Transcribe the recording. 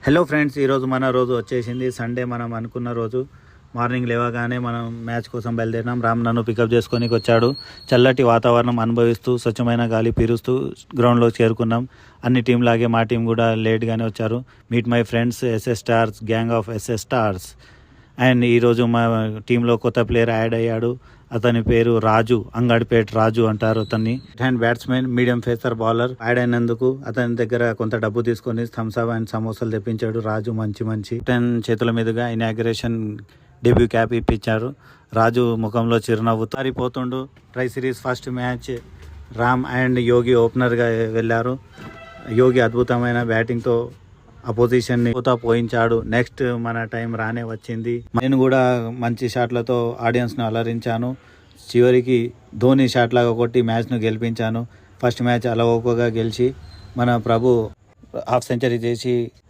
Hello friends, ఈరోజు మన రోజు వచ్చేసింది సండే. మనం అనుకున్న రోజు మార్నింగ్ లేవగానే మనం మ్యాచ్ కోసం బయలుదేరినాం. రామ్ నన్ను పికప్ చేసుకొని వచ్చాడు. చల్లటి వాతావరణం అనుభవిస్తూ స్వచ్ఛమైన గాలి పీరుస్తూ గ్రౌండ్లో చేరుకున్నాం. అన్ని టీం లాగే మా టీం కూడా లేట్గానే వచ్చారు. Meet my friends SS stars, gang of SS stars. And ఈరోజు మా టీంలో కొత్త ప్లేయర్ యాడ్ అయ్యాడు. అతని పేరు రాజు, అంగడిపేట్ రాజు అంటారు అతన్ని. Hand batsmen, medium phasor bowler. Add అయినందుకు అతని దగ్గర కొంత డబ్బు తీసుకొని థమ్స్అప్ అండ్ సమోసాలు తెప్పించాడు రాజు. మంచి 10 చేతుల మీదుగా ఇనాగ్రేషన్ డెబ్యూ క్యాప్ ఇప్పించారు. రాజు ముఖంలో చిరునవ్వు తారిపోతుండు. Tri series first match Ram and Yogi ఓపెనర్గా వెళ్ళారు. యోగి అద్భుతమైన బ్యాటింగ్తో అపోజిషన్ని పోయించాడు. నెక్స్ట్ మన టైం రానే వచ్చింది. నేను కూడా మంచి షాట్లతో ఆడియన్స్ను అలరించాను. చివరికి ధోని షాట్ లాగా కొట్టి మ్యాచ్ను గెలిపించాను. ఫస్ట్ మ్యాచ్ అలవోకగా గెలిచి మన ప్రభు హాఫ్ సెంచరీ చేసి